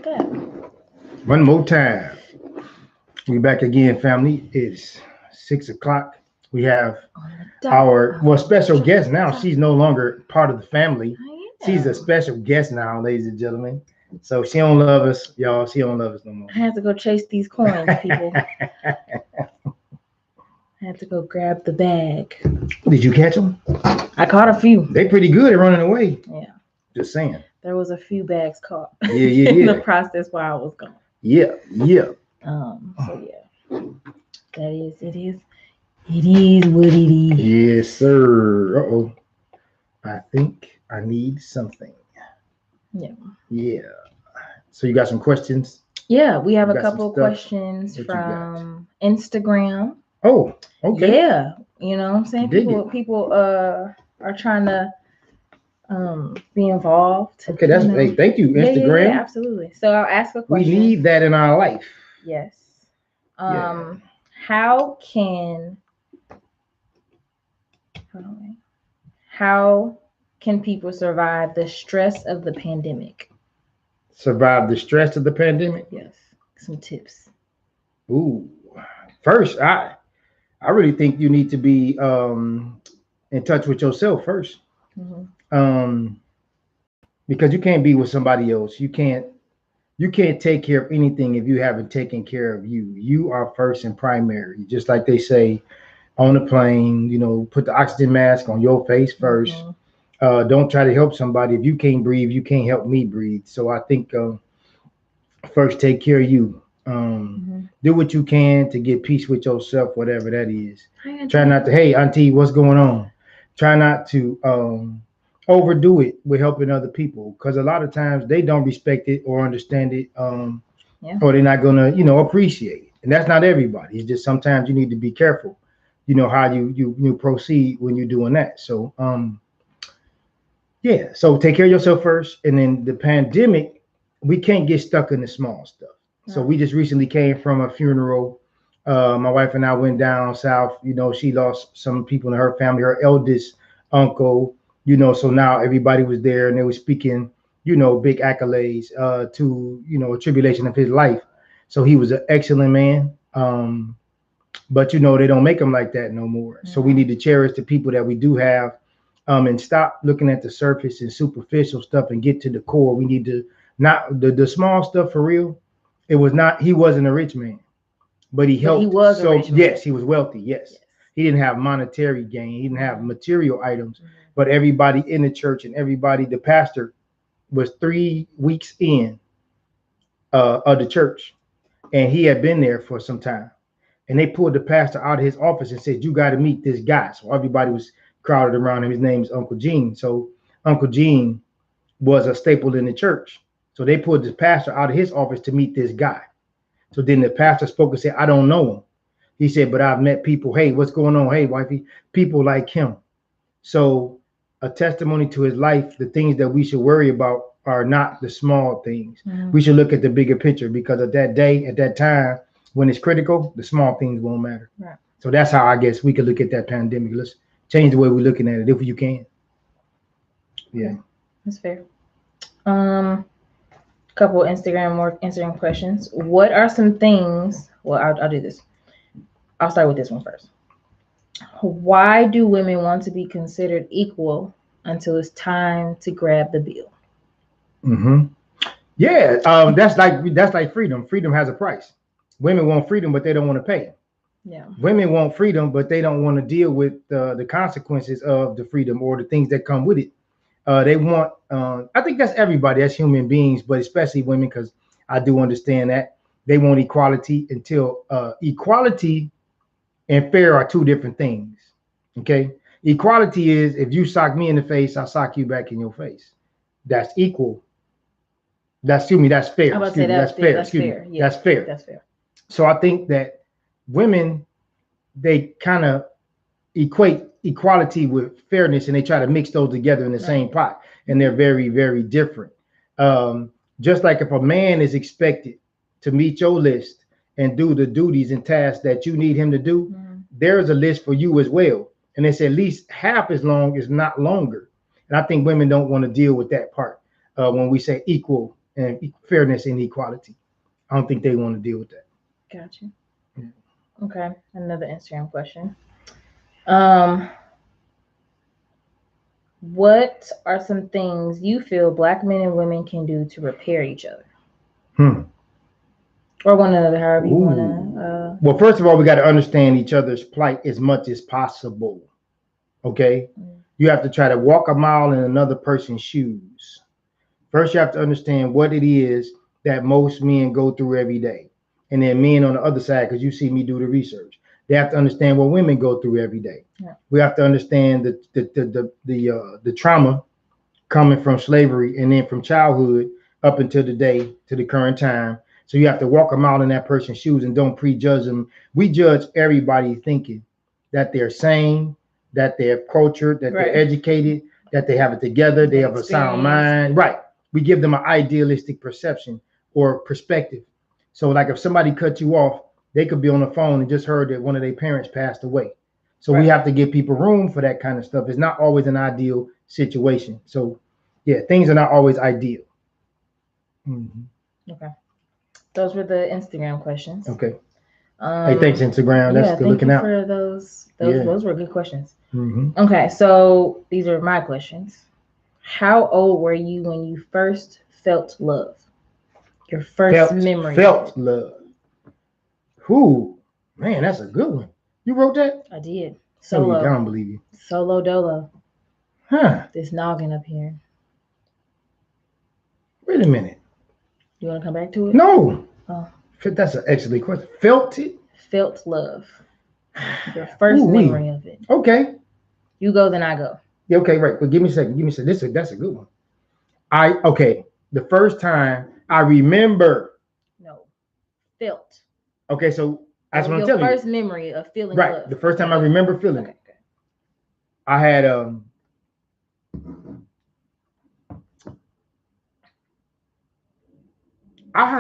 that. One more time. We back again, family. It's 6 o'clock. We have our special guest now. She's no longer part of the family. She's a special guest now, ladies and gentlemen. So she don't love us, y'all. She don't love us no more. I had to go chase these coins, people. I had to go grab the bag. Did you catch them? I caught a few. They pretty good at running away. Yeah. Just saying. There was a few bags caught. Yeah. In the process while I was gone. Yeah. So yeah. That is, it is what it is. Yes, sir. Uh-oh. I think I need something. Yeah. So you got some questions? Yeah, we have a couple of questions from Instagram. Oh, okay. Yeah. You know what I'm saying? People are trying to be involved. Okay, that's hey, thank you, Instagram. Yeah, absolutely. So I'll ask a question. We need that in our life. Yes. How can people survive the stress of the pandemic? Survive the stress of the pandemic? Yes. Some tips. Ooh. First, I really think you need to be in touch with yourself first. Mm-hmm. Because you can't be with somebody else. You can't take care of anything if you haven't taken care of you. You are first and primary. Just like they say on the plane, put the oxygen mask on your face first. Mm-hmm. Don't try to help somebody. If you can't breathe, you can't help me breathe. So I think first take care of you. Do what you can to get peace with yourself, whatever that is. Try not to, hey, auntie, what's going on? Try not to overdo it with helping other people, because a lot of times they don't respect it or understand it, or they're not gonna, appreciate it. And that's not everybody. It's just sometimes you need to be careful, how you proceed when you're doing that. So so take care of yourself first. And then the pandemic, we can't get stuck in the small stuff. So we just recently came from a funeral. My wife and I went down south. She lost some people in her family, her eldest uncle, so now everybody was there and they were speaking, big accolades to, a tribulation of his life. So he was an excellent man. But, they don't make them like that no more. Mm-hmm. So we need to cherish the people that we do have, and stop looking at the surface and superficial stuff and get to the core. We need to not the small stuff for real. He wasn't a rich man, but he helped. He was a rich man. Yes, he was wealthy. Yes. He didn't have monetary gain. He didn't have material items, but everybody in the church and the pastor was 3 weeks in of the church, and he had been there for some time, and they pulled the pastor out of his office and said, you got to meet this guy. So everybody was crowded around him. His name is Uncle Gene. So Uncle Gene was a staple in the church. So they pulled the pastor out of his office to meet this guy. So then the pastor spoke and said, I don't know him. He said, but I've met people. Hey, what's going on? Hey, wifey, people like him. So a testimony to his life, the things that we should worry about are not the small things. Mm-hmm. We should look at the bigger picture, because at that day, at that time, when it's critical, the small things won't matter. Right. So that's how I guess we could look at that pandemic. Let's change the way we're looking at it if you can. Yeah. That's fair. Couple Instagram questions. What are some things? Well, I'll do this. I'll start with this one first. Why do women want to be considered equal until it's time to grab the bill? Mm-hmm. Yeah, that's like freedom. Freedom has a price. Women want freedom, but they don't want to pay. Yeah. Women want freedom, but they don't want to deal with the consequences of the freedom or the things that come with it. They want, I think that's everybody, that's human beings, but especially women, because I do understand that they want equality until equality and fair are two different things. Okay. Equality is if you sock me in the face, I sock you back in your face. That's equal. That's fair. That's fair. Yeah, that's fair. So I think that women, they kind of equate equality with fairness, and they try to mix those together in the same pot, and they're very, very different. Just like if a man is expected to meet your list and do the duties and tasks that you need him to do, there's a list for you as well, and it's at least half as long, if not longer. And I think women don't want to deal with that part when we say equal and fairness and equality. I don't think they want to deal with that. Gotcha. Yeah. Okay, another Instagram question. Um, what are some things you feel Black men and women can do to repair each other? Or one another, however you want to. Well, first of all, we got to understand each other's plight as much as possible. Okay? You have to try to walk a mile in another person's shoes. First, you have to understand what it is that most men go through every day. And then men on the other side, because you see me do the research, they have to understand what women go through every day. Yeah. We have to understand the trauma coming from slavery and then from childhood up until the day to the current time. So you have to walk a mile in that person's shoes and don't prejudge them. We judge everybody thinking that they're sane, that they're cultured, that they're educated, that they have it together, they have a sound mind. Right. We give them an idealistic perception or perspective. So like if somebody cut you off, they could be on the phone and just heard that one of their parents passed away. So we have to give people room for that kind of stuff. It's not always an ideal situation. So yeah, things are not always ideal. Okay. Those were the Instagram questions. Okay. Hey, thanks Instagram. That's good looking out. For those were good questions. Mm-hmm. Okay, so these are my questions. How old were you when you first felt love? Your first memory. Felt love. Who? Man, that's a good one. You wrote that? I did. Solo. I don't believe you. Solo dolo. Huh. This noggin up here. Wait a minute. You want to come back to it? No. Oh. That's an excellent question. Felt it? Felt love. Your first memory of it. Okay. You go, then I go. Yeah, okay, right. But give me a second. That's a good one. The first time I remember. No. Felt. Okay, so that's what I'm telling you. Your first memory of feeling love. Right. The first time I remember feeling it. Okay. I had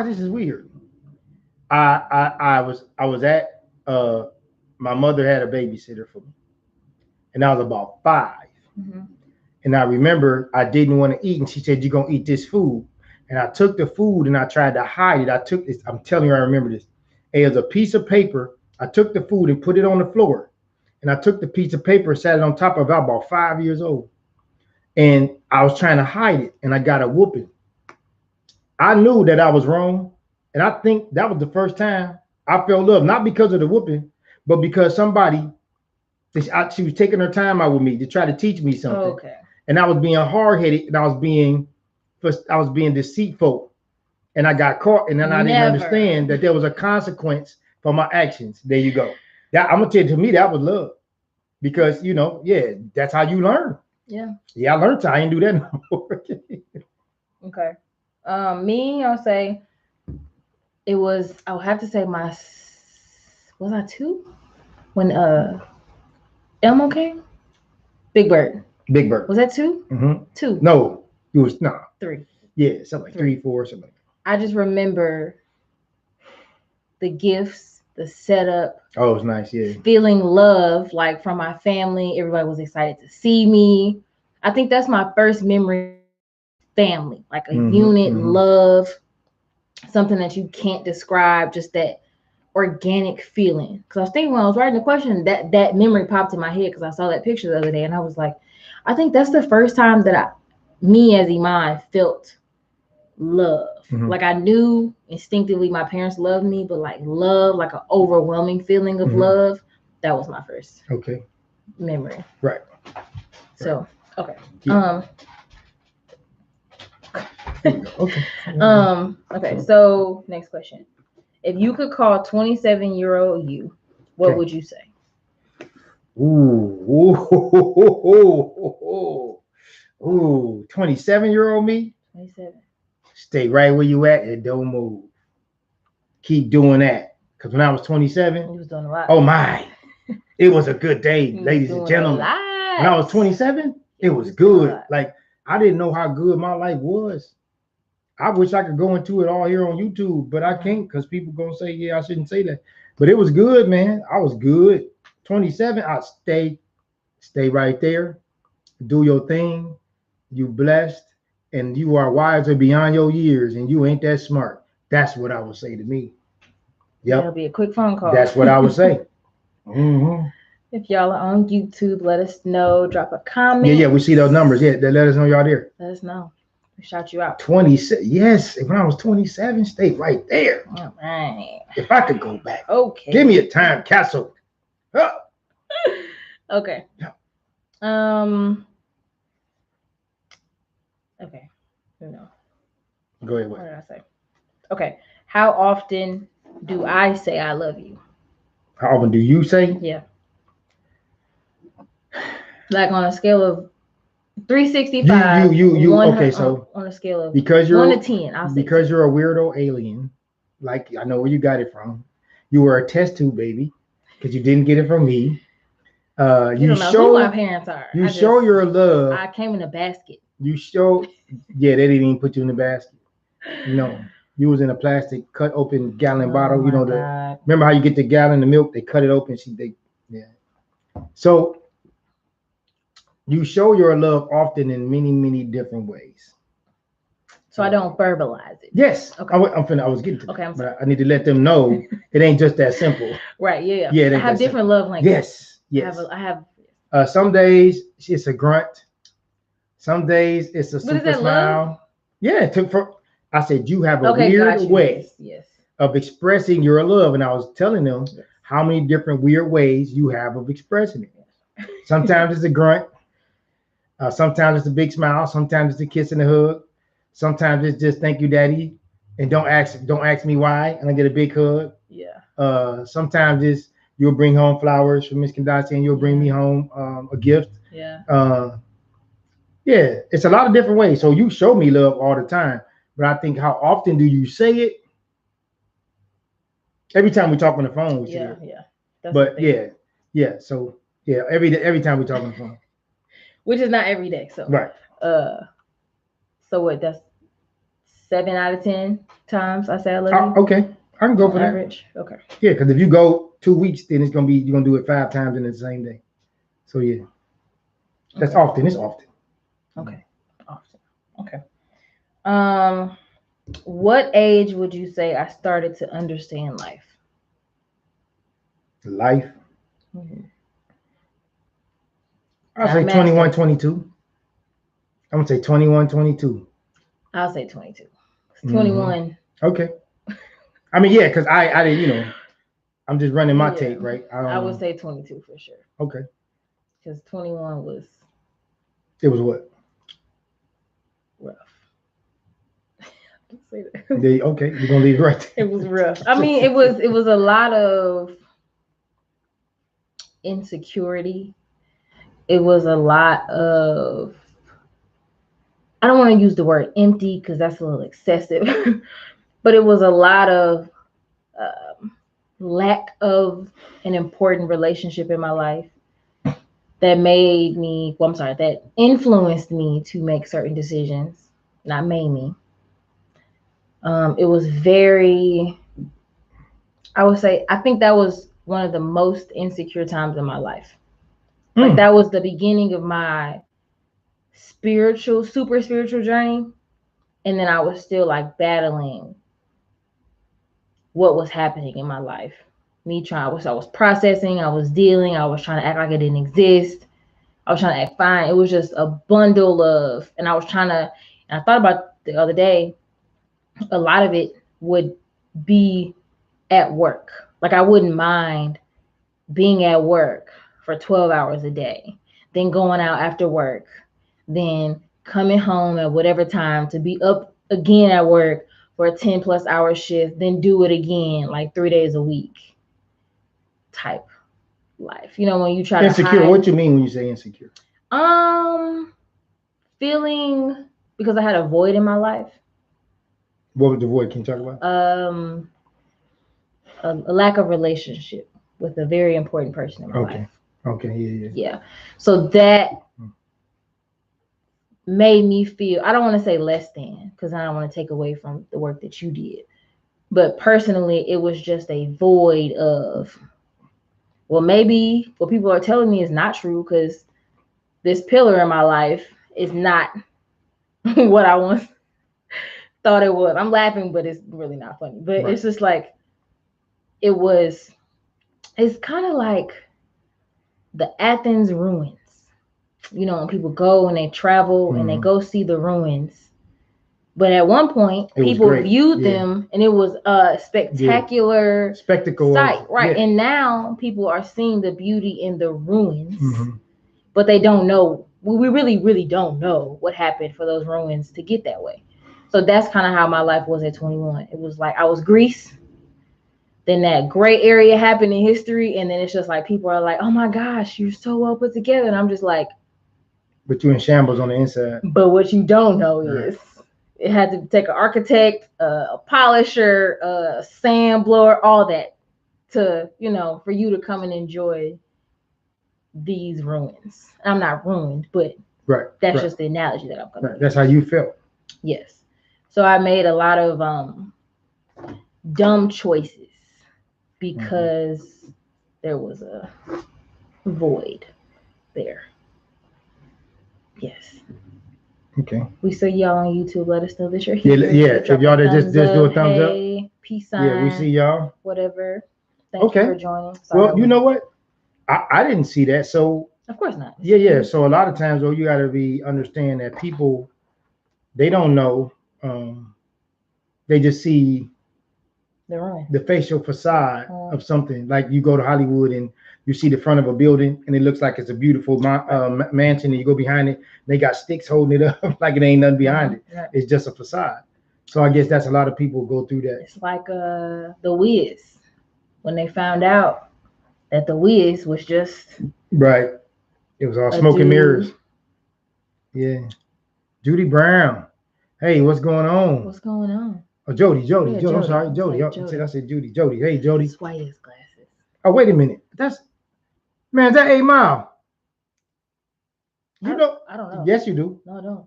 this is weird. I was at my mother had a babysitter for me, and I was about 5. Mm-hmm. And I remember I didn't want to eat, and she said, "You're gonna eat this food." And I took the food and I tried to hide it. I took this. I'm telling you, I remember this. It was a piece of paper. I took the food and put it on the floor, and I took the piece of paper and sat it on top of it. I was about 5 years old, and I was trying to hide it, and I got a whooping. I knew that I was wrong, and I think that was the first time I felt love, not because of the whooping, but because somebody, she was taking her time out with me to try to teach me something. Okay. And I was being hard-headed, and I was being deceitful, and I got caught, and then I didn't understand that there was a consequence for my actions. There you go. That I'm gonna tell you, to me, that was love, because that's how you learn. Yeah. Yeah, I learned. I ain't do that no more. Okay. Me, I'll say it was. I'll have to say was I 2 when Elmo came? Big Bird. Big Bird. Was that 2? Mm-hmm. 2. No, it was 3. Yeah, something like 3, 4, something like that. I just remember the gifts, the setup. Oh, it was nice, yeah. Feeling love, like from my family. Everybody was excited to see me. I think that's my first memory. Family, like a unit, love, something that you can't describe, just that organic feeling. Because I was thinking when I was writing the question, that memory popped in my head because I saw that picture the other day, and I was like, I think that's the first time that me as Iman felt love. Like I knew instinctively my parents loved me, but like love, like an overwhelming feeling of love, that was my first memory. Right. So okay. Yeah. Okay, so next question. If you could call 27-year-old you, what would you say? Ooh, 27-year-old me? 27. Stay right where you at and don't move. Keep doing that. Because when I was 27, you was doing a lot. Oh my, it was a good day, ladies and gentlemen. When I was 27, it was good. Like, I didn't know how good my life was. I wish I could go into it all here on YouTube, but I can't because people gonna say, yeah, I shouldn't say that. But it was good, man. I was good. 27, I stay right there. Do your thing. You blessed. and you are wiser beyond your years and you ain't that smart. That's what I would say to me. That'll Yep. be a quick phone call. That's what I would say. Mm-hmm. If y'all are on YouTube, let us know. Drop a comment. Yeah, we see those numbers. Yeah, they let us know y'all there. Let us know. We shout you out. 26. Yes, when I was 27, stay right there. All right. If I could go back. Okay. Give me a time capsule. Huh. Okay. Yeah. Okay. No. Go ahead. What did I say? Okay. How often do I say I love you? How often do you say? Yeah. Like on a scale of 365. You okay, so on a scale of because you're 1 to 10, I'll say because 10. you're a weirdo alien, like I know where you got it from. You were a test tube baby because you didn't get it from me. You don't know who my parents are. You show your love. I came in a basket. You show, yeah, they didn't even put you in the basket. No, you was in a plastic cut open gallon bottle. You know remember how you get the gallon of milk? They cut it open. Yeah. So you show your love often in many, many different ways. So I don't verbalize it. Yes. Okay. I was getting to that. Okay. But I need to let them know it ain't just that simple. Right. Yeah. Yeah. I have different love languages. Yes. I have. Some days it's a grunt. Some days it's a super smile. Love? Yeah. I said you have a weird way of expressing your love, and I was telling them how many different weird ways you have of expressing it. Sometimes it's a grunt. Sometimes it's a big smile. Sometimes it's a kiss and a hug. Sometimes it's just thank you, daddy, and don't ask me why, and I get a big hug. Yeah. Sometimes it's you'll bring home flowers from Miss Kandasi, and you'll bring me home a gift. Yeah. Yeah, it's a lot of different ways. So you show me love all the time, but I think how often do you say it? Every time we talk on the phone, we say it. Yeah. But yeah. So yeah, every time we talk on the phone, which is not every day. So right. So what? That's 7 out of 10 times I say I love you. Okay, I can go for average. That. Okay. Yeah, because if you go 2 weeks, then you're gonna do it 5 times in the same day. So yeah, that's often. It's often. Okay, often. Okay. What age would you say I started to understand life? Life. Mm-hmm. I'll say 21, 22. I'm gonna say 21, 22. I'll say 22. 21. Okay. I mean, yeah, because I didn't, I'm just running my tape, right? I would say 22 for sure. Okay. Because 21 was. It was what? Rough. Say that. Okay, we're gonna leave it right there. It was rough. I mean, it was a lot of insecurity. It was a lot of, I don't want to use the word empty because that's a little excessive, but it was a lot of lack of an important relationship in my life that that influenced me to make certain decisions, not made me. It was very, I would say, I think that was one of the most insecure times in my life. Like that was the beginning of my super spiritual journey. And then I was still like battling what was happening in my life. I was processing, I was dealing, I was trying to act like it didn't exist. I was trying to act fine. It was just a bundle of, and I thought about the other day, a lot of it would be at work. Like I wouldn't mind being at work for 12 hours a day, then going out after work, then coming home at whatever time to be up again at work for a 10+ hour shift, then do it again like 3 days a week type life. When you try insecure, to hide. What you mean when you say insecure? Feeling, because I had a void in my life. What was the void? Can you talk about? A lack of relationship with a very important person in my life. Okay. Yeah. So that made me feel, I don't want to say less than, because I don't want to take away from the work that you did. But personally, it was just a void of, well, maybe what people are telling me is not true, because this pillar in my life is not what I once thought it was. I'm laughing, but it's really not funny. But Right. it's just like it was. It's kind of like the Athens ruins. You know, when people go and they travel and they Mhm. go see the ruins. But at one point, It was people great. viewed Yeah. them and it was a spectacular Spectacle sight, of, right? yeah. And now people are seeing the beauty in the ruins, Mhm. but they don't know. We really, really don't know what happened for those ruins to get that way. So that's kind of how my life was at 21. It was like I was Greece, then that gray area happened in history, and then it's just like people are like, "Oh my gosh, you're so well put together," and I'm just like, But you in shambles on the inside. but what you don't know Right. is it had to take an architect, a polisher, a sand blower, all that to, for you to come and enjoy these ruins. I'm not ruined, but Right. that's right. just the analogy that I'm coming. Right. That's how you felt. Yes. So I made a lot of dumb choices because there was a void there. Yes. Okay. We see y'all on YouTube. Let us know that you're here. Yeah. If Drop y'all a that just thumbs do a up. thumbs up. Hey, peace sign. Yeah, we see y'all. Whatever. Thank you Okay. for joining. Sorry, Well, you know what? I didn't see that. So Of course not. yeah. So a lot of times, though, you got to understand that people, they don't know. They just see The ruin. the facial facade of something. Like you go to Hollywood and you see the front of a building and it looks like it's a beautiful mansion, and you go behind it, they got sticks holding it up like it ain't nothing behind it. Right. It's just a facade. So I guess that's a lot of people go through that. It's like the Wiz when they found out that the Wiz was just Right. It was all a smoke and dude. mirrors. Yeah. Judy Brown. Hey, what's going on? What's going on? Oh, Jody. Yeah, I'm sorry, Jody. Like I said Judy. Jody. Hey, Jody. That's why he has glasses. Oh, wait a minute. Man, is that 8 Mile? You know? I don't know. Yes, you do. No, I don't.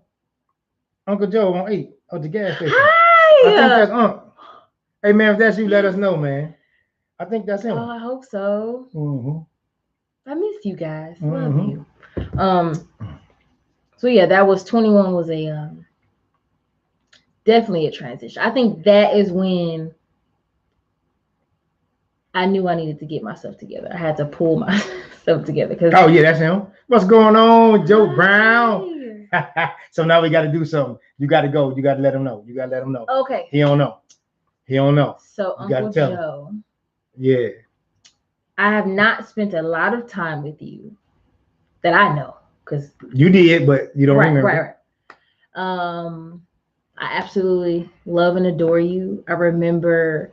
Uncle Joe on 8 at the gas station. Hi. I think that's Unc. Hey, man, if that's you, let us know, man. I think that's him. Oh, I hope so. I miss you guys. Love you. So yeah, that was 21 was a definitely a transition. I think that is when I knew I needed to get myself together. I had to pull myself together. Oh yeah, that's him. What's going on, Joe Brown? So now we got to do something. You got to go. You got to let him know. Okay. He don't know. So you Uncle Joe. Him. Yeah. I have not spent a lot of time with you that I know, because you did, but you don't remember. Right. I absolutely love and adore you. I remember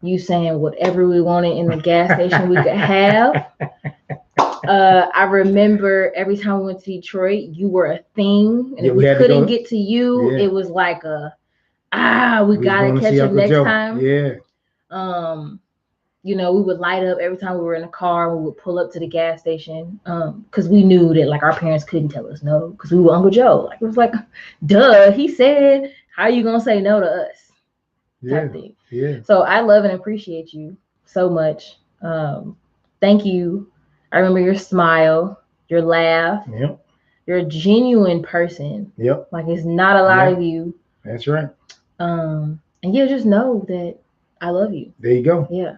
you saying whatever we wanted in the gas station we could have. I remember every time we went to Detroit, you were a thing, and if we couldn't get to you, it was like we gotta catch him next time. Yeah. We would light up every time we were in a car. We would pull up to the gas station because we knew that like our parents couldn't tell us no because we were Uncle Joe. Like it was like, duh, he said, how are you gonna say no to us? Type thing. Yeah. So I love and appreciate you so much. Thank you. I remember your smile, your laugh. Yep. You're a genuine person. Yep. Like it's not a lot of you. That's right. And yeah, just know that I love you. There you go. Yeah.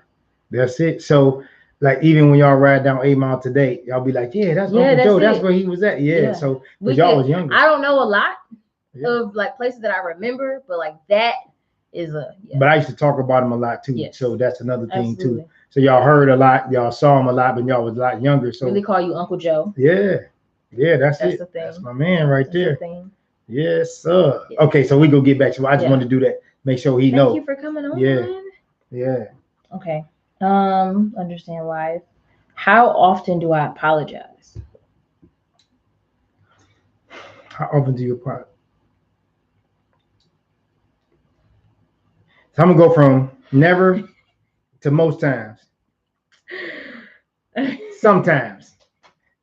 That's it. So, like, even when y'all ride down 8 Mile today, y'all be like, yeah, that's Uncle Joe. That's where he was at. Yeah. So, but y'all was younger. I don't know a lot of like places that I remember, but like that is But I used to talk about him a lot too. Yes. So that's another thing too. So y'all heard a lot, y'all saw him a lot, but y'all was a lot younger. So really call you Uncle Joe. Yeah. Yeah, that's it. The thing. That's my man right there. The thing. Yes, sir. Yes. Okay, so we gonna get back to I just wanted to do that. Make sure he knows. Thank you for coming on. Yeah. Okay. Understand life. How often do I apologize? How often do you apologize? So I'm gonna go from never to most times. Sometimes.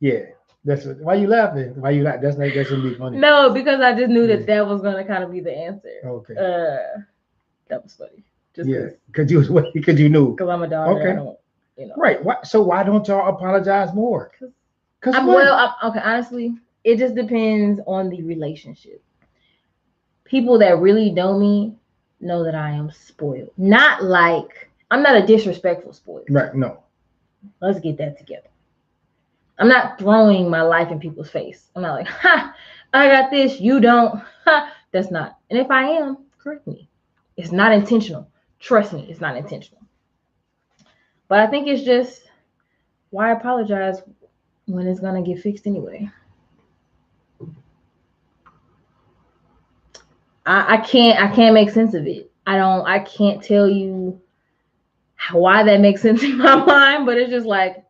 Yeah. That's why you laughing. Why you laugh? That's gonna be funny. No, because I just knew that was gonna kind of be the answer. Okay. That was funny. Because you knew. Because I'm a daughter. Okay. I don't, Right. So why don't y'all apologize more? Okay. Honestly, it just depends on the relationship. people that really know me know that I am spoiled. Not like I'm not a disrespectful spoiled. Right. No. Let's get that together. I'm not throwing my life in people's face. I'm not like, ha, I got this, you don't. Ha, that's not. And if I am, correct me. It's not intentional. Trust me, it's not intentional. But I think it's just, why apologize when it's gonna get fixed anyway? I can't make sense of it. I can't tell you why that makes sense in my mind, but it's just like,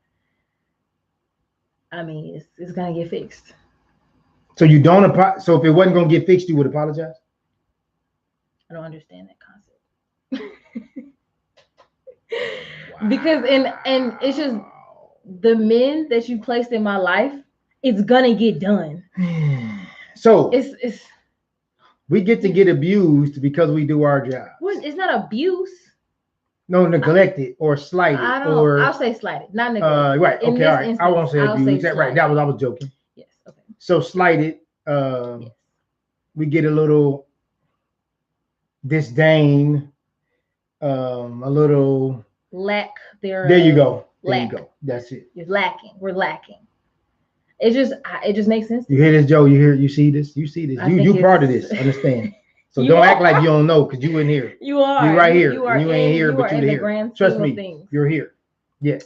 I mean, it's gonna get fixed. So you don't so if it wasn't gonna get fixed, you would apologize? I don't understand that concept. Because and it's just the men that you placed in my life, it's gonna get done. So it's we get to get abused because we do our job. It's not abuse. No, neglected or slighted. I'll say slighted, not neglected. Right. Okay. All right. Instance, I won't say abused. Right. I was joking. Yes. Okay. So slighted. Yes. We get a little disdain, a little lack there. There you go. There you go. That's it. You're lacking. We're lacking. It just makes sense. You hear this, Joe? You see this? You part of this. Understand? So don't act like you don't know because you in here. You are. You right here. You are. You ain't here, but you're here. Trust me. Things. You're here. Yes.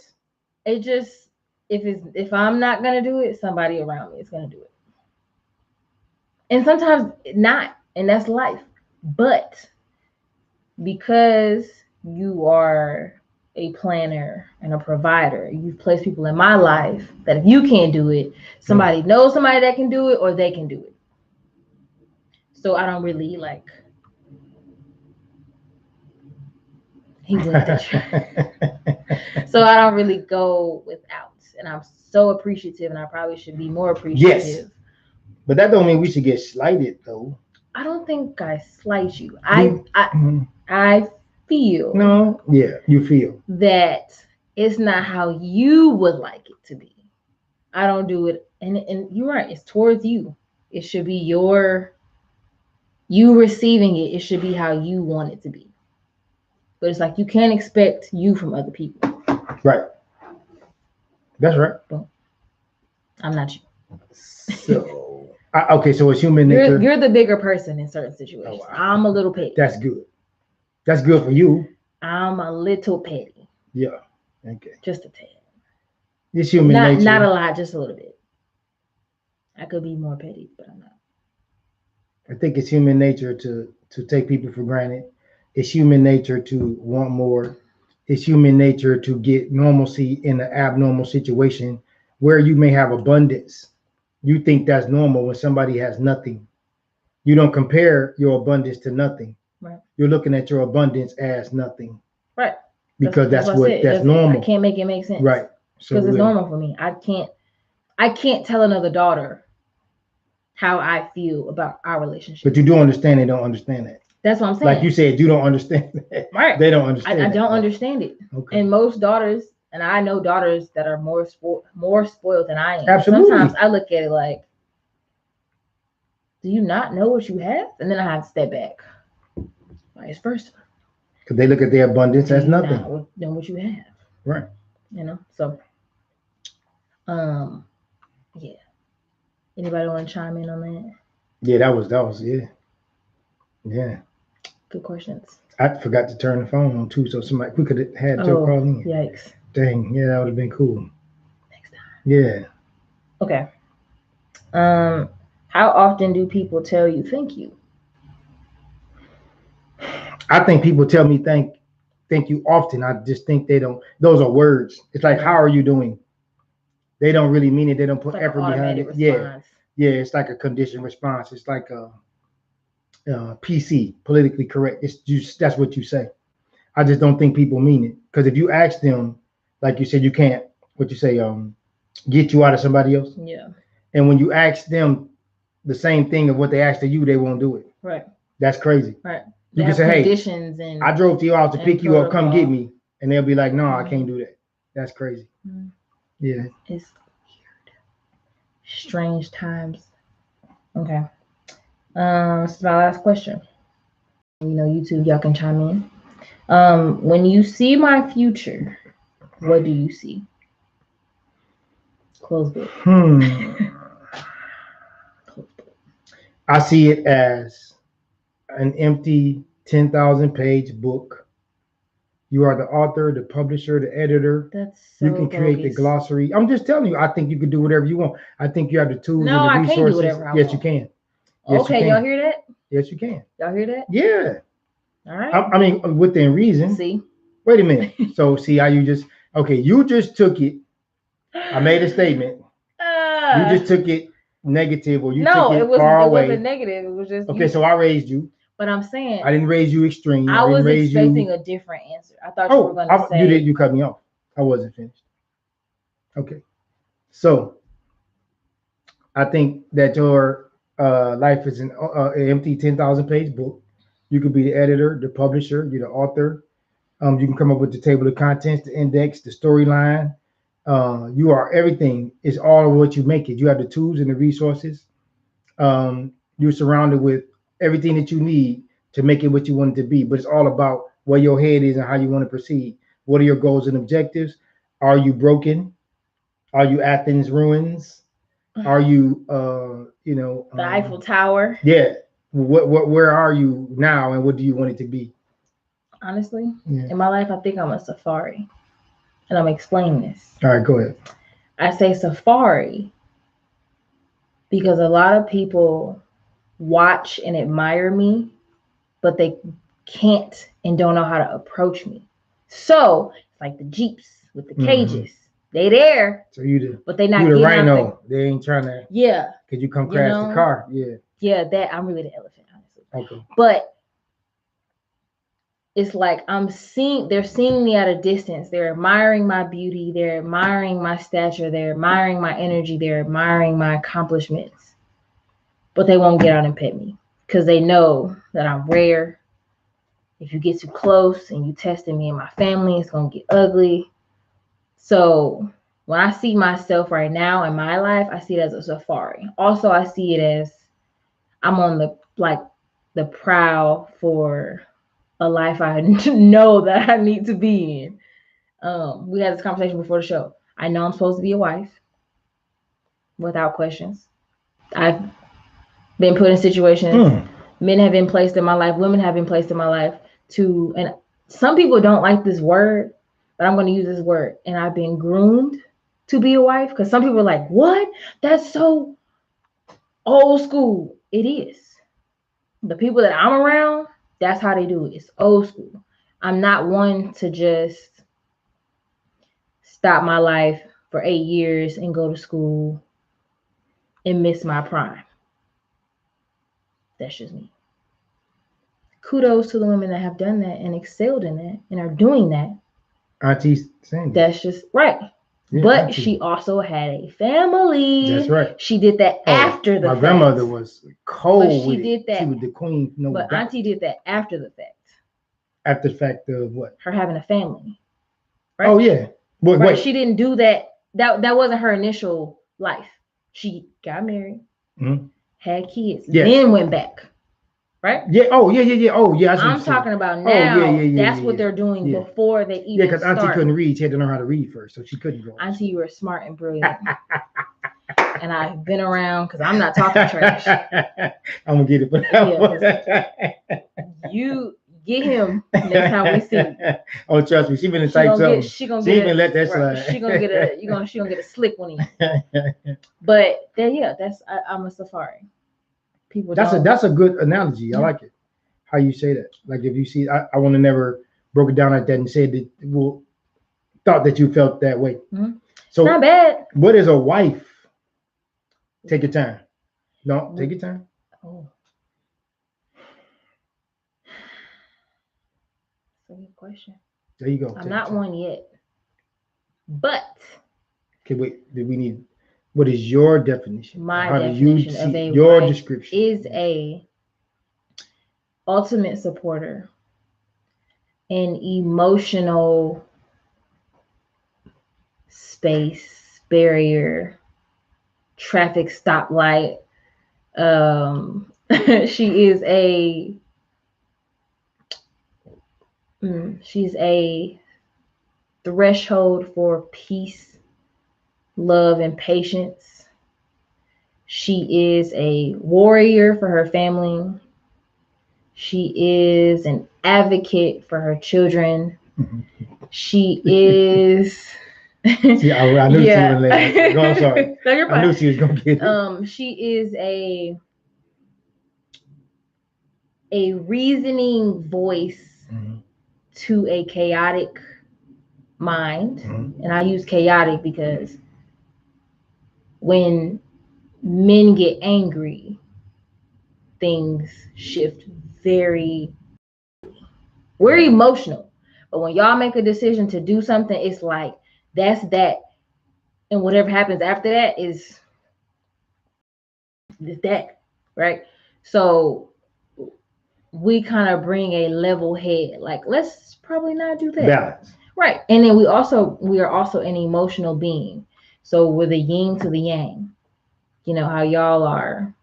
It just if I'm not gonna do it, somebody around me is gonna do it. And sometimes not, and that's life. But because you are a planner and a provider, you've placed people in my life that if you can't do it, somebody knows somebody that can do it, or they can do it. So I don't really like. He went that. So I don't really go without, and I'm so appreciative, and I probably should be more appreciative. Yes, but that don't mean we should get slighted, though. I don't think I slight you. I feel. No, yeah, you feel that it's not how you would like it to be. I don't do it, and you're right. It's towards you. It should be you receiving it. It should be how you want it to be. But it's like you can't expect you from other people. Right. That's right. But I'm not you. So okay, so it's human nature. You're the bigger person in certain situations. Oh, wow. I'm a little petty. That's good. That's good for you. I'm a little petty. Yeah. Okay. Just a tad. It's human nature. Not a lot, just a little bit. I could be more petty, but I'm not. I think it's human nature to take people for granted. It's human nature to want more. It's human nature to get normalcy in an abnormal situation where you may have abundance. You think that's normal when somebody has nothing. You don't compare your abundance to nothing. Right. You're looking at your abundance as nothing. Right. Because that's normal. I can't make it make sense. Right. Because it's normal for me. I can't tell another daughter how I feel about our relationship. But you do understand they don't understand that. That's what I'm saying. Like you said, you don't understand that. Right. They don't understand. I don't understand it. Okay. And most daughters, and I know daughters that are more spoiled than I am. Absolutely. Sometimes I look at it like, do you not know what you have? And then I have to step back. Vice versa. Because they look at their abundance as nothing. Not know what you have. Right. You know, so yeah. Anybody want to chime in on that? Yeah, that was yeah. Yeah. Good questions. I forgot to turn the phone on too, so we could have had Joe call in. Yikes. Dang, yeah, that would have been cool. Next time. Yeah. Okay. How often do people tell you thank you? I think people tell me thank you often. I just think they don't. Those are words. It's like, how are you doing? They don't really mean it. They don't put effort behind it. Response. Yeah. It's like a conditioned response. It's like a PC, politically correct. It's just that's what you say. I just don't think people mean it, because if you ask them, like you said, you can't. What you say? Get you out of somebody else. Yeah. And when you ask them the same thing of what they asked of you, they won't do it. Right. That's crazy. Right. You can say, hey, I drove to your house to pick you up, come get me. And they'll be like, no, I can't do that. That's crazy. Mm-hmm. Yeah. It's weird. Strange times. Okay. This is my last question. YouTube, y'all can chime in. When you see my future, what do you see? Close book. I see it as an empty 10,000 page book. You are the author, the publisher, the editor. That's so you can create the glossary. I'm just telling you, I think you can do whatever you want. I think you have the tools and the resources. I can't do whatever I yes, want. you can. Yes, okay, you can. Y'all hear that? Yes, you can. Y'all hear that? Yeah. All right. I mean, within reason. See? Wait a minute. So, see how you just, okay, you just took it. I made a statement. You just took it negative, or you took it far away. It wasn't negative. It was just okay. So I raised you. But I'm saying I didn't raise you extreme. I was expecting a different answer. I thought you were going to say. You did. You cut me off. I wasn't finished. Okay. So I think that your life is an empty 10,000 page book. You could be the editor, the publisher, you're the author. You can come up with the table of contents, the index, the storyline. You are everything. It's all of what you make it. You have the tools and the resources. You're surrounded with everything that you need to make it what you want it to be. But it's all about where your head is and how you want to proceed. What are your goals and objectives? Are you broken? Are you Athens ruins? Are you the Eiffel Tower? Yeah. Where are you now, and what do you want it to be? Honestly, in my life, I think I'm a safari. And I'm explaining this. All right, go ahead. I say safari because a lot of people watch and admire me, but they can't and don't know how to approach me. So it's like the Jeeps with the cages. They there. So you the, but they not. You the rhino. They ain't trying to. Yeah. Could you come crash the car? Yeah. Yeah, that I'm really the elephant, honestly. Okay. But it's like they're seeing me at a distance. They're admiring my beauty. They're admiring my stature. They're admiring my energy. They're admiring my accomplishments. But they won't get out and pet me because they know that I'm rare. If you get too close and you testing me and my family, it's going to get ugly. So when I see myself right now in my life, I see it as a safari. Also, I see it as I'm on the prowl for a life I know that I need to be in. We had this conversation before the show. I know I'm supposed to be a wife without questions. I've been put in situations. Men have been placed in my life. Women have been placed in my life and some people don't like this word, but I'm going to use this word. And I've been groomed to be a wife because some people are like, what? That's so old school. It is. The people that I'm around, that's how they do it. It's old school. I'm not one to just stop my life for 8 years and go to school and miss my prime. That's just me. Kudos to the women that have done that and excelled in that and are doing that. Auntie's saying that's just right. Yeah, but Auntie. She also had a family. That's right. She did that after the fact. My grandmother was cold. But she did that. She was the queen. No but doubt. Auntie did that after the fact. After the fact of what? Her having a family. Right? Oh yeah. But right. She didn't do that. That wasn't her initial life. She got married, had kids, then went back. Right? Yeah. Oh, yeah. Oh, yeah. I'm talking about now. That's what they're doing before they even because Auntie couldn't read. She had to learn how to read first, so she couldn't go. Auntie, you were smart and brilliant. And I've been around because I'm not talking trash. I'm gonna get it for that. You get him next time we see. Oh, trust me, she been in tight zone. She even let that slide. She gonna get a slick one in. But I'm a safari. People that's a good analogy. Yeah. I like it. How you say that. Like if you see, I want to never broke it down like that and said that thought that you felt that way. Mm-hmm. So not bad. What is a wife? Take your time. No, take your time. Oh. That's a good question. There you go. I'm not one yet. But okay, wait, do we need what is your definition? My definition of a your wife description is a ultimate supporter, an emotional space barrier, traffic stoplight, She is she's a threshold for peace, love, and patience. She is a warrior for her family. She is an advocate for her children. She is. See, I knew she was laughing. I'm sorry. No, you're fine. I knew she was gonna get it. She is a reasoning voice to a chaotic mind. And I use chaotic because when men get angry, things shift we're emotional. But when y'all make a decision to do something, it's like that's that. And whatever happens after that is that, right? So we kind of bring a level head, like let's probably not do that. Balance. Right. And then we are also an emotional being. So we're the yin to the yang. You know how y'all are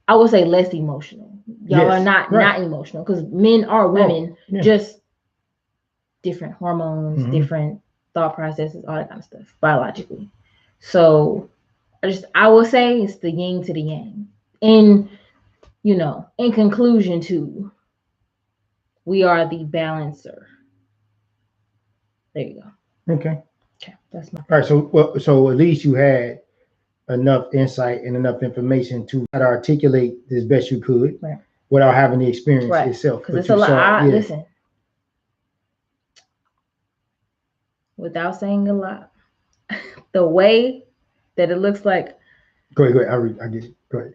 I would say less emotional. Y'all are not emotional because men are women, just different hormones, different thought processes, all that kind of stuff, biologically. So I will say it's the yin to the yang. And in conclusion too, we are the balancer. There you go. Okay, that's my all right. So at least you had enough insight and enough information to articulate as best you could, right, without having the experience itself. Because it's a lot. Listen, without saying a lot, the way that it looks like. Go ahead. I get it. Go ahead.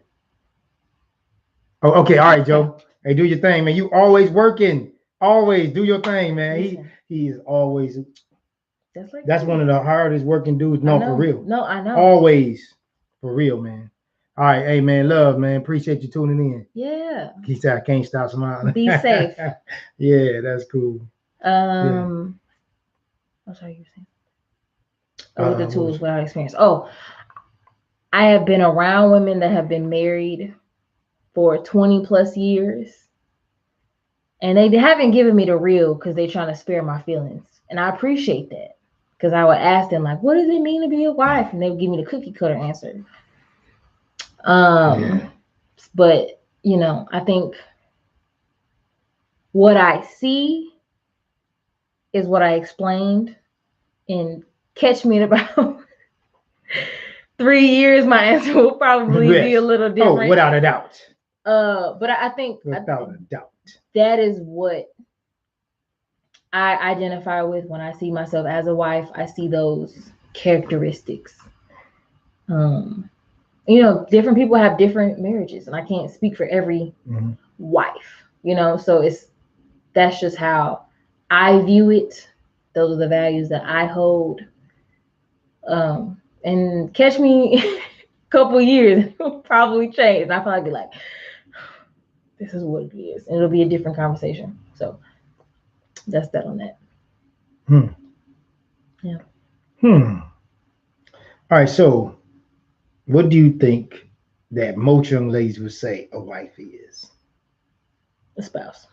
Oh, okay. All right, Joe. Hey, do your thing, man. You always working. Always do your thing, man. He is always. That's one of the hardest working dudes. No, for real. No, I know. Always for real, man. All right, hey man, love, man. Appreciate you tuning in. Yeah. He said I can't stop smiling. Be safe. Yeah, that's cool. What are you saying? With the tools without experience. Oh, I have been around women that have been married for 20 plus years. And they haven't given me the real because they're trying to spare my feelings. And I appreciate that. Because I would ask them, like, what does it mean to be a wife? And they would give me the cookie cutter answer. But, I think what I see is what I explained. And catch me in about 3 years, my answer will probably be a little different. Oh, without a doubt. But I think without a doubt, that is what I identify with when I see myself as a wife. I see those characteristics. Different people have different marriages, and I can't speak for every wife. So that's just how I view it. Those are the values that I hold. And catch me a couple years, it'll probably change. And I'll probably be like, this is what it is. And it'll be a different conversation. So that's that on that. Yeah. All right. So what do you think that most young ladies would say a wife is? A spouse.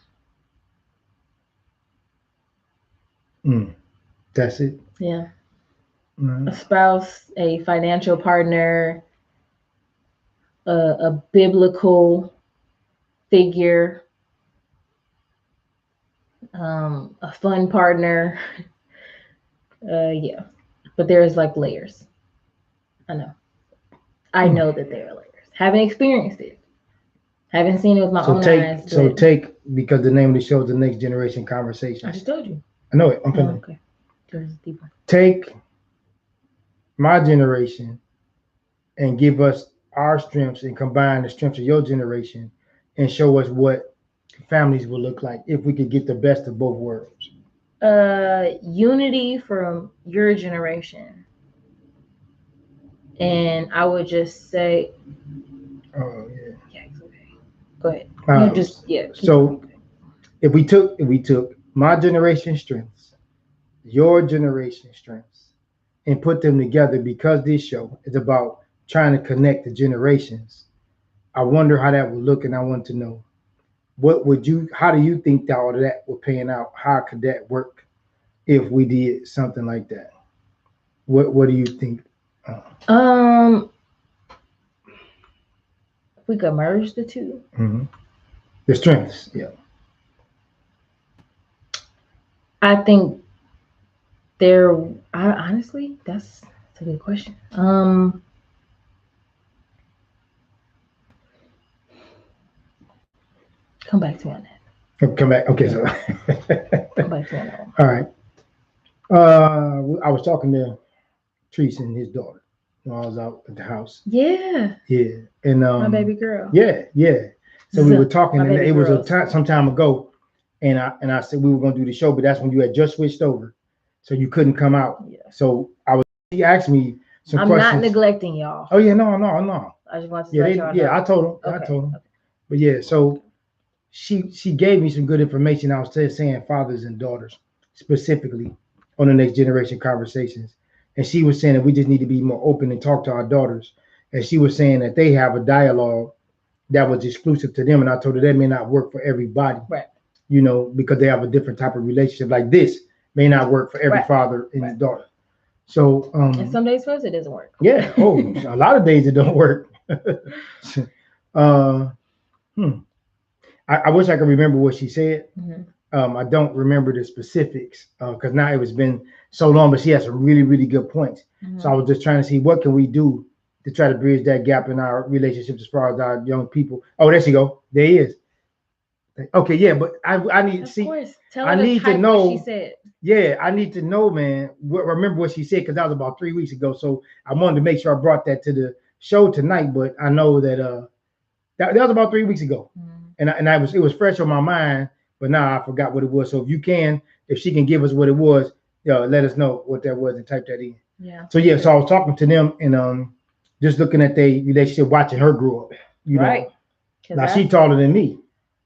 That's it? Yeah. A spouse, a financial partner, a biblical figure, a fun partner. Yeah. But there's like layers. I know that there are layers. Haven't experienced it. Haven't seen it with my own eyes. So because the name of the show is The Next Generation Conversation. I just told you. I know it. I'm feeling. Okay. There's deeper. Take my generation and give us our strengths and combine the strengths of your generation and show us what families will look like if we could get the best of both worlds. Unity from your generation. And I would just say, oh yeah. Yeah, it's okay. Go ahead. So if we took my generation's strengths, your generation's strengths, and put them together, because this show is about trying to connect the generations. I wonder how that would look, and I want to know how do you think that all of that would pan out? How could that work if we did something like that? What do you think? We could merge the two. The strengths, yeah. I think honestly, that's a good question. Come back to me on that. Come back. Okay, so Come back to me on that one. All right. I was talking to Treese and his daughter when I was out at the house. Yeah. Yeah, and my baby girl. Yeah. So we were talking, and it was some time ago, and I said we were going to do the show, but that's when you had just switched over, so you couldn't come out. Yeah. So he asked me some questions. I'm not neglecting y'all. Oh yeah, no. I just want to let y'all know. Yeah, I told him. Okay. I told him. Okay. But yeah, so she gave me some good information. I was saying fathers and daughters specifically on the next generation conversations, and she was saying that we just need to be more open and talk to our daughters. And she was saying that they have a dialogue that was exclusive to them, and I told her that may not work for everybody, right? You know, because they have a different type of relationship. Like this may not work for every father and his daughter. So, and some days for us it doesn't work. Yeah. Oh, a lot of days it don't work. I wish I could remember what she said. I don't remember the specifics because now it has been so long, but she has some really, really good points. So I was just trying to see what can we do to try to bridge that gap in our relationships as far as our young people. Oh, there she go. There he is. Okay, yeah, but I need to see. I need to know. What she said. Yeah, I need to know, man. Remember what she said because that was about 3 weeks ago. So I wanted to make sure I brought that to the show tonight. But I know that that was about 3 weeks ago, and it was fresh on my mind. But now I forgot what it was. So if she can give us what it was, let us know what that was and type that in. Yeah. So yeah, so I was talking to them and just looking at their relationship, watching her grow up. You know, now she's taller than me.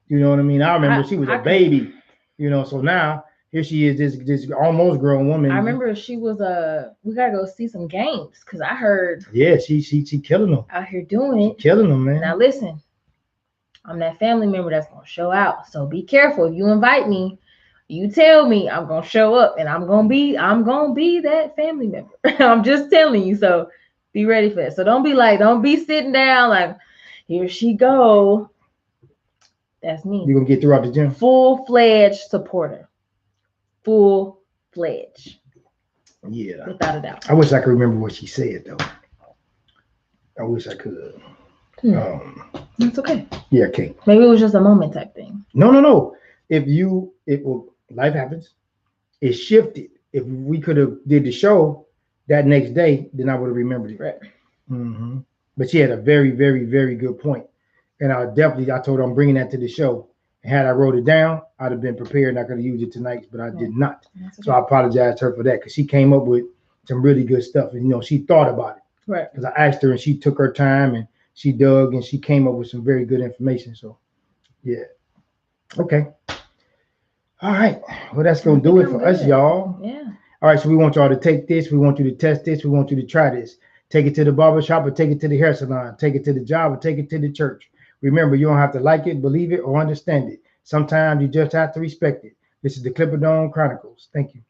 You know what I mean? I remember she was a baby. You know, so now here she is, this almost grown woman. I remember she was we gotta go see some games because I heard. Yeah, she killing them out here doing it. Killing them, man. Now listen, I'm that family member that's gonna show out. So be careful. If you invite me, you tell me I'm gonna show up, and I'm gonna be that family member. I'm just telling you. So be ready for that. So don't be sitting down like, here she go. That's me. You're gonna get throughout the gym. Full-fledged supporter. Full-fledged. Yeah. Without a doubt. I wish I could remember what she said though. I wish I could. That's okay. Yeah, okay. Maybe it was just a moment type thing. No. Life happens. It shifted. If we could have did the show that next day, then I would have remembered it. Right. But she had a very, very, very good point. And I told her I'm bringing that to the show. And had I wrote it down, I'd have been prepared and I could have used it tonight, but I did not. So I apologize to her for that because she came up with some really good stuff. And, she thought about it. Right. Because I asked her and she took her time and she dug and she came up with some very good information. So, yeah. Okay. All right. Well, that's going to do it for us, y'all. Yeah. All right. So we want y'all to take this. We want you to test this. We want you to try this. Take it to the barbershop or take it to the hair salon. Take it to the job or take it to the church. Remember, you don't have to like it, believe it, or understand it. Sometimes you just have to respect it. This is the Clipperdome Chronicles. Thank you.